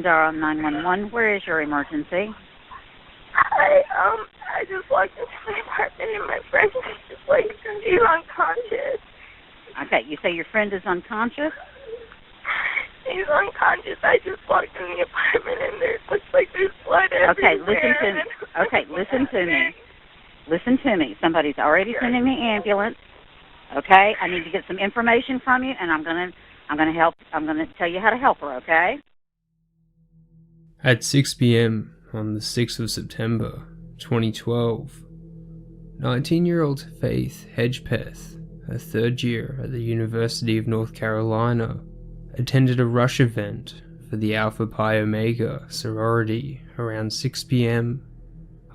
dial 911. Where is your emergency? I just walked into my apartment and my friend is just like, he's unconscious. Okay, you say your friend is unconscious? He's unconscious. I just walked in the apartment and there looks like there's blood everywhere. Listen to me. Listen to me. Somebody's already sending the ambulance. Okay? I need to get some information from you, and I'm gonna tell you how to help her, okay? At 6 p.m. on the 6th of September, 2012, 19-year-old Faith Hedgepeth, a third year at the University of North Carolina, attended a rush event for the Alpha Pi Omega sorority around 6 p.m.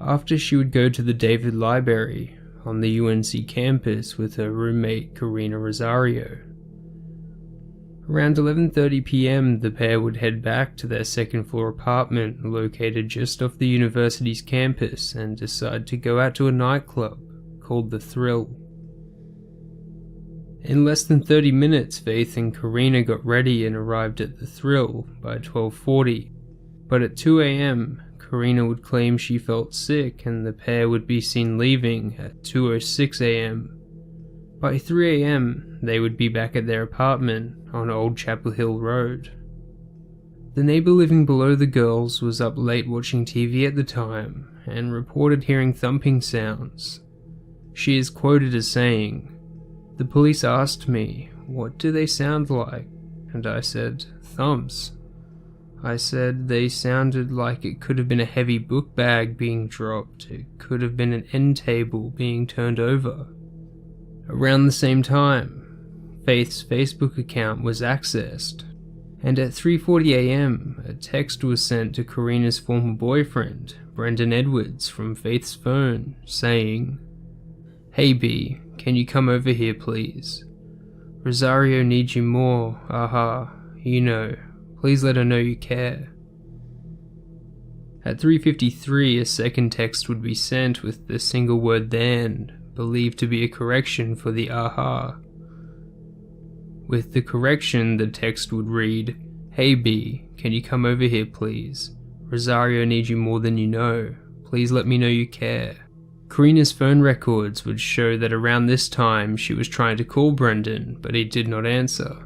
after she would go to the David Library on the UNC campus with her roommate Karina Rosario. Around 11:30 p.m. the pair would head back to their second-floor apartment located just off the university's campus and decide to go out to a nightclub called The Thrill. In less than 30 minutes, Faith and Karina got ready and arrived at The Thrill by 12:40, but at 2 a.m. Karina would claim she felt sick and the pair would be seen leaving at 2:06 a.m. By 3 a.m. they would be back at their apartment on Old Chapel Hill Road. The neighbor living below the girls was up late watching TV at the time and reported hearing thumping sounds. She is quoted as saying, "The police asked me, 'What do they sound like?' And I said, 'Thumps.' I said they sounded like it could have been a heavy book bag being dropped. It could have been an end table being turned over." Around the same time, Faith's Facebook account was accessed, and at 3:40 a.m. a text was sent to Karina's former boyfriend, Brendan Edwards, from Faith's phone, saying, "Hey B, can you come over here please? Rosario needs you more, aha, you know, please let her know you care." At 3:53 a second text would be sent with the single word "then," believed to be a correction for the aha. With the correction, the text would read, "Hey B, can you come over here please? Rosario needs you more than you know. Please let me know you care." Karina's phone records would show that around this time she was trying to call Brendan, but he did not answer.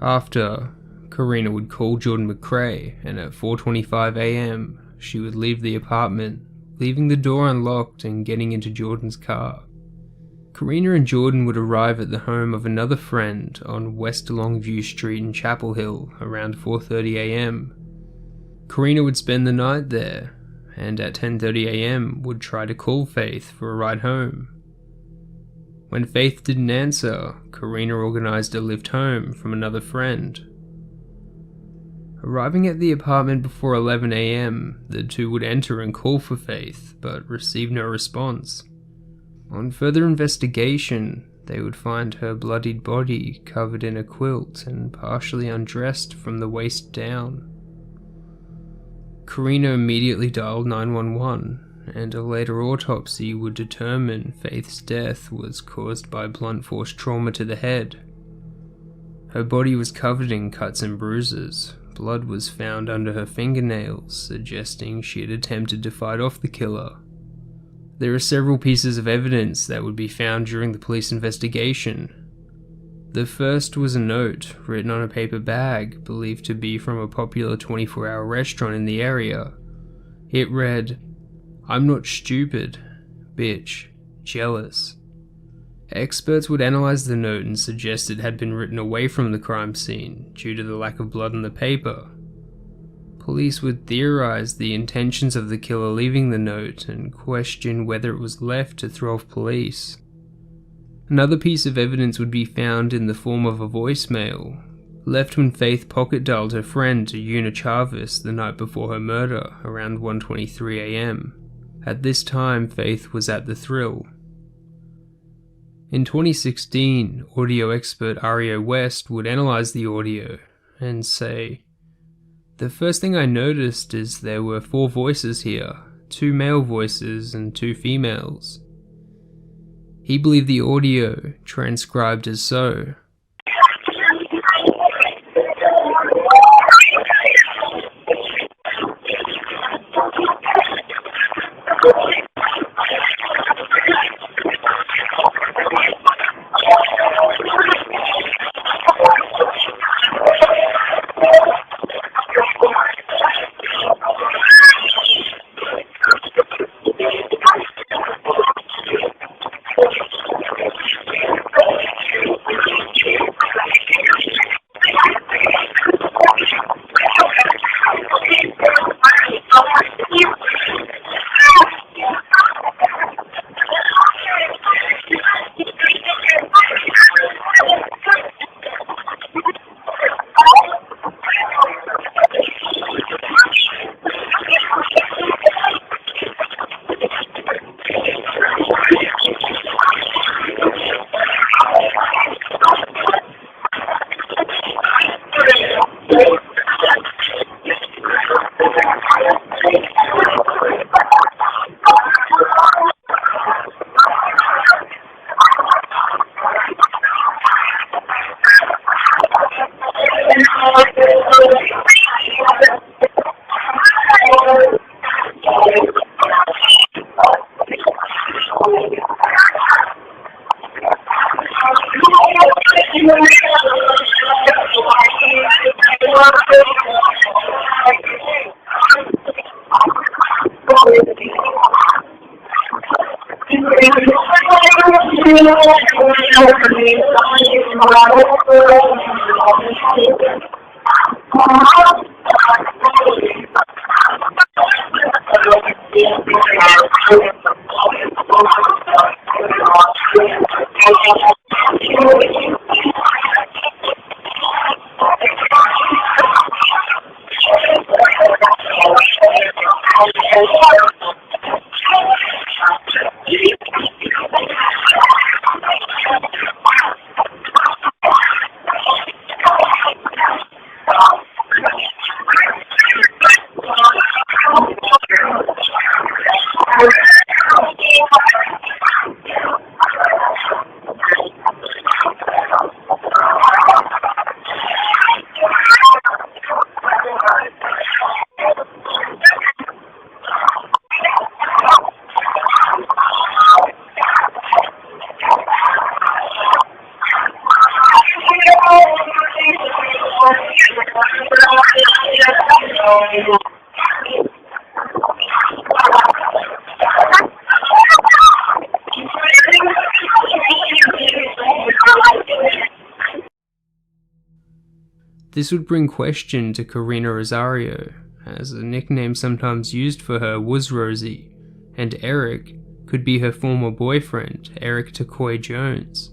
After, Karina would call Jordan McCrae, and at 4:25 a.m. she would leave the apartment, leaving the door unlocked and getting into Jordan's car. Karina and Jordan would arrive at the home of another friend on West Longview Street in Chapel Hill around 4:30 a.m. Karina would spend the night there, and at 10:30 a.m. would try to call Faith for a ride home. When Faith didn't answer, Karina organized a lift home from another friend. Arriving at the apartment before 11 a.m., the two would enter and call for Faith, but receive no response. On further investigation, they would find her bloodied body covered in a quilt and partially undressed from the waist down. Karina immediately dialed 911, and a later autopsy would determine Faith's death was caused by blunt force trauma to the head. Her body was covered in cuts and bruises. Blood was found under her fingernails, suggesting she had attempted to fight off the killer. There are several pieces of evidence that would be found during the police investigation. The first was a note written on a paper bag, believed to be from a popular 24-hour restaurant in the area. It read, "I'm not stupid, bitch, jealous." Experts would analyze the note and suggest it had been written away from the crime scene due to the lack of blood on the paper. Police would theorize the intentions of the killer leaving the note and question whether it was left to throw off police. Another piece of evidence would be found in the form of a voicemail, left when Faith pocket dialed her friend Una Chavez the night before her murder around 1:23 a.m. At this time, Faith was at The Thrill. In 2016, audio expert Ario West would analyze the audio and say, "The first thing I noticed is there were 4 voices here, 2 male voices and 2 females." He believed the audio transcribed as so. This would bring question to Karina Rosario, as the nickname sometimes used for her was Rosie, and Eric could be her former boyfriend, Eric Takoy Jones.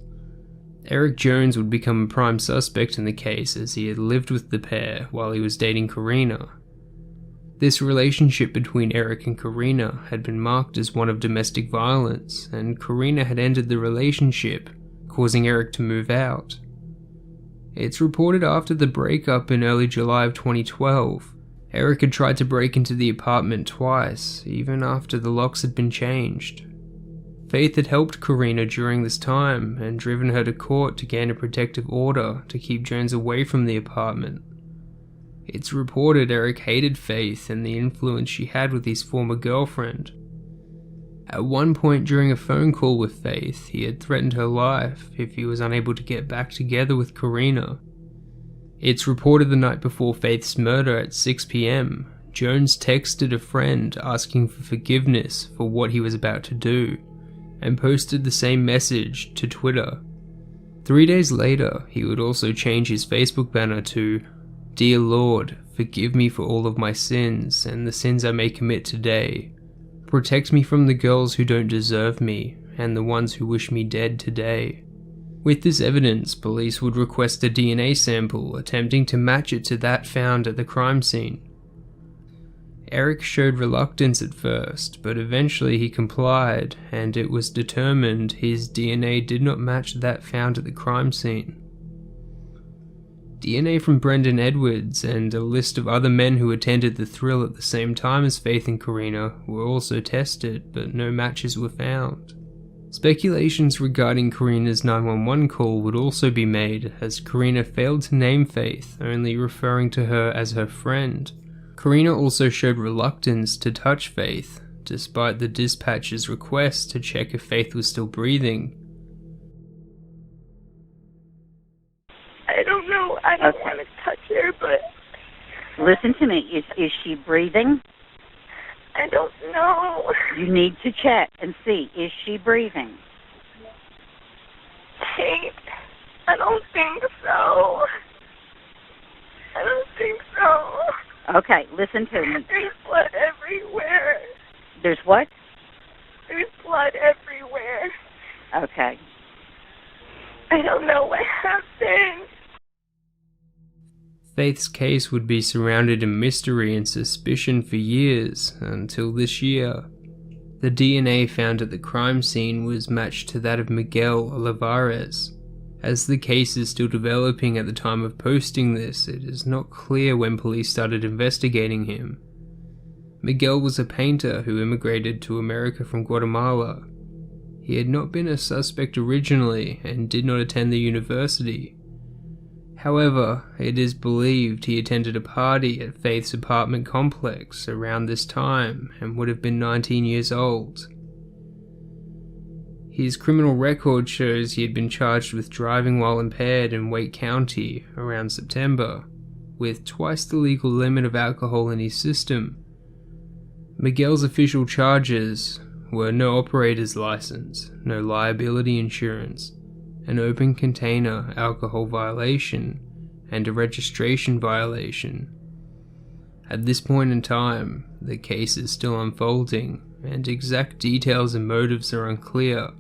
Eric Jones would become a prime suspect in the case as he had lived with the pair while he was dating Karina. This relationship between Eric and Karina had been marked as one of domestic violence, and Karina had ended the relationship, causing Eric to move out. It's reported after the breakup in early July of 2012, Eric had tried to break into the apartment twice, even after the locks had been changed. Faith had helped Karina during this time and driven her to court to gain a protective order to keep Jones away from the apartment. It's reported Eric hated Faith and the influence she had with his former girlfriend. At one point during a phone call with Faith, he had threatened her life if he was unable to get back together with Karina. It's reported the night before Faith's murder at 6 p.m, Jones texted a friend asking for forgiveness for what he was about to do, and posted the same message to Twitter. 3 days later, he would also change his Facebook banner to, "Dear Lord, forgive me for all of my sins and the sins I may commit today. Protect me from the girls who don't deserve me and the ones who wish me dead today." With this evidence, police would request a DNA sample, attempting to match it to that found at the crime scene. Eric showed reluctance at first, but eventually he complied, and it was determined his DNA did not match that found at the crime scene. DNA from Brendan Edwards and a list of other men who attended the thrill at the same time as Faith and Karina were also tested, but no matches were found. Speculations regarding Karina's 911 call would also be made, as Karina failed to name Faith, only referring to her as her friend. Karina also showed reluctance to touch Faith, despite the dispatcher's request to check if Faith was still breathing. I don't know. I don't want to touch her, but... Listen to me. Is she breathing? I don't know. You need to check and see. Is she breathing? Kate, I don't think so. I don't think so. Okay, listen to me. There's blood everywhere. There's what? There's blood everywhere. Okay. I don't know what happened. Faith's case would be surrounded in mystery and suspicion for years, until this year. The DNA found at the crime scene was matched to that of Miguel Olivares, As the case is still developing at the time of posting this, it is not clear when police started investigating him. Miguel was a painter who immigrated to America from Guatemala. He had not been a suspect originally and did not attend the university. However, it is believed he attended a party at Faith's apartment complex around this time and would have been 19 years old. His criminal record shows he had been charged with driving while impaired in Wake County around September, with twice the legal limit of alcohol in his system. Miguel's official charges were no operator's license, no liability insurance, an open container alcohol violation, and a registration violation. At this point in time, the case is still unfolding, and exact details and motives are unclear.